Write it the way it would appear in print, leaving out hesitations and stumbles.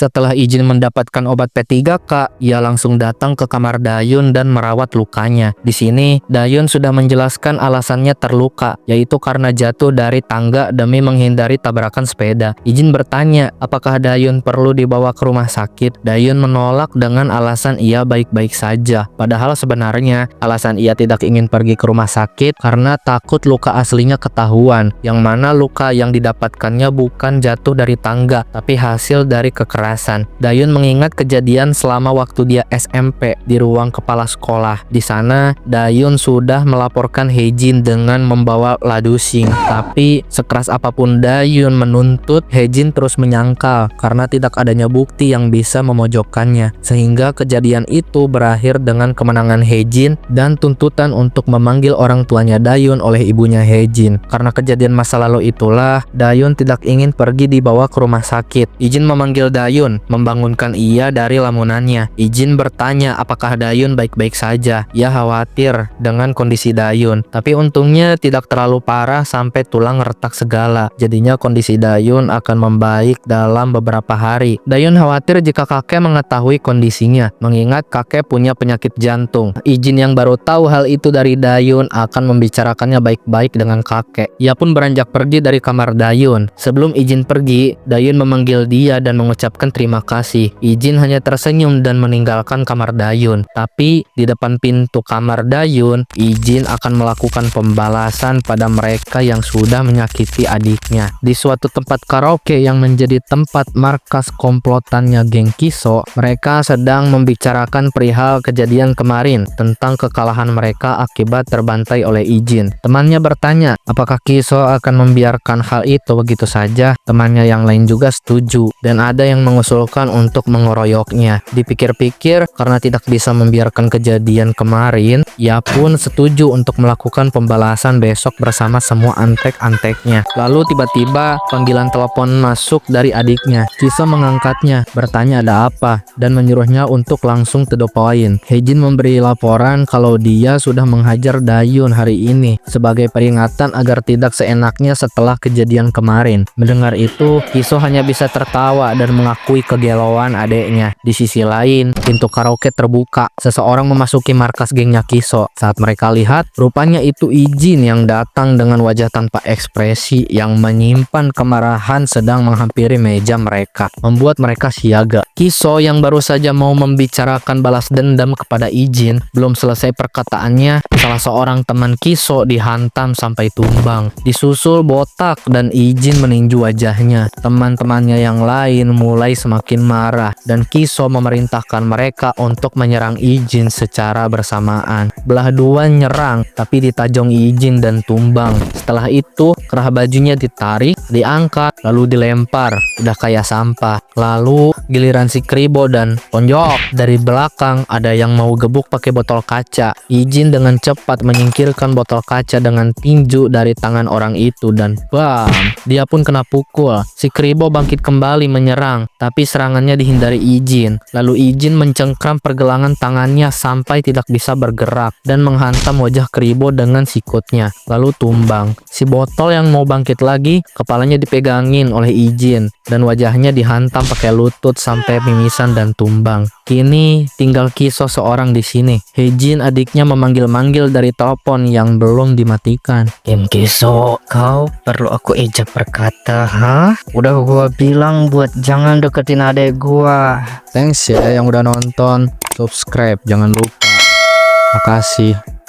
Setelah izin mendapatkan obat P3K, ia langsung datang ke kamar Dayun dan merawat lukanya. Di sini, Dayun sudah menjelaskan alasannya terluka, yaitu karena jatuh dari tangga demi menghindari tabrakan sepeda. Izin bertanya, apakah Dayun perlu dibawa ke rumah sakit? Dayun menolak dengan alasan ia baik-baik saja. Padahal sebenarnya, alasan ia tidak ingin pergi ke rumah sakit karena takut luka aslinya ketahuan, yang mana luka yang didapatkannya bukan jatuh dari tangga, tapi hasil dari kekerasan. Dayun mengingat kejadian selama waktu dia SMP di ruang kepala sekolah. Di sana, Dayun sudah melaporkan Hejin dengan membawa ladusing. Tapi sekeras apapun Dayun menuntut, Hejin terus menyangkal karena tidak adanya bukti yang bisa memojokkannya. Sehingga kejadian itu berakhir dengan kemenangan Hejin dan tuntutan untuk memanggil orang tuanya Dayun oleh ibunya Hejin. Karena kejadian masa lalu itulah, Dayun tidak ingin pergi dibawa ke rumah sakit. Izin memanggil Dayun, membangunkan ia dari lamunannya. Izin bertanya apakah Dayun baik-baik saja. Ia khawatir dengan kondisi Dayun, tapi untungnya tidak terlalu parah sampai tulang retak segala. Jadinya kondisi Dayun akan membaik dalam beberapa hari. Dayun khawatir jika kakek mengetahui kondisinya, mengingat kakek punya penyakit jantung. Izin yang baru tahu hal itu dari Dayun akan membicarakannya baik-baik dengan kakek. Ia pun beranjak pergi dari kamar Dayun. Sebelum Izin pergi, Dayun memanggil dia dan mengucapkan terima kasih. Izin hanya tersenyum dan meninggalkan kamar Dayun. Tapi di depan pintu kamar Dayun, Izin akan melakukan pembalasan pada mereka yang sudah menyakiti adiknya. Di suatu tempat karaoke yang menjadi tempat markas komplotannya geng Kiso, mereka sedang membicarakan perihal kejadian kemarin tentang kekalahan mereka akibat terbantai oleh Izin. Temannya bertanya, apakah Kiso akan membiarkan hal itu begitu saja? Temannya yang lain juga setuju, dan ada yang mengusulkan untuk mengeroyoknya. Dipikir-pikir, karena tidak bisa membiarkan kejadian kemarin, ia pun setuju untuk melakukan pembalasan besok bersama semua antek-anteknya. Lalu tiba-tiba panggilan telepon masuk dari adiknya. Kiso mengangkatnya, bertanya ada apa, dan menyuruhnya untuk langsung to the point. Hejin memberi laporan kalau dia sudah menghajar Dayun hari ini sebagai peringatan agar tidak seenaknya setelah kejadian kemarin. Mendengar itu, Kiso hanya bisa tertawa dan mengakui kegalauan adeknya. Di sisi lain, pintu karaoke terbuka. Seseorang memasuki markas gengnya Kiso. Saat mereka lihat, rupanya itu Izin yang datang dengan wajah tanpa ekspresi yang menyimpan kemarahan sedang menghampiri meja mereka, membuat mereka siaga. Kiso yang baru saja mau membicarakan balas dendam kepada Izin, belum selesai perkataannya, salah seorang teman Kiso dihantam sampai tumbang. Disusul Botak dan Izin meninju wajahnya. Teman-temannya yang lain mulai semakin marah dan Kiso memerintahkan mereka untuk menyerang Izin secara bersamaan. Belah dua nyerang, tapi ditajong Izin dan tumbang. Setelah itu, kerah bajunya ditarik, diangkat, lalu dilempar. Udah kayak sampah. Lalu giliran si Kribo dan Ponjok. Dari belakang ada yang mau gebuk pakai botol kaca. Izin dengan cepat menyingkirkan botol kaca dengan tinju dari tangan orang itu dan bam, dia pun kena pukul. Si Kribo bangkit kembali menyerang, tapi serangannya dihindari Izin. Lalu Izin mencengkram pergelangan tangannya sampai tidak bisa bergerak dan menghantam wajah Kribo dengan sikutnya, lalu tumbang. Si botol yang mau bangkit lagi, kepalanya dipegangin oleh Izin dan wajahnya dihantam pakai lutut sampai mimisan dan tumbang. Kini tinggal Kiso seorang di sini. Hejin adiknya memanggil-manggil dari telepon yang belum dimatikan. Kim Kiso, kau perlu aku ejak berkata, hah? Udah gua bilang buat jangan deketin adek gua. Thanks ya yang udah nonton. Subscribe jangan lupa. Makasih.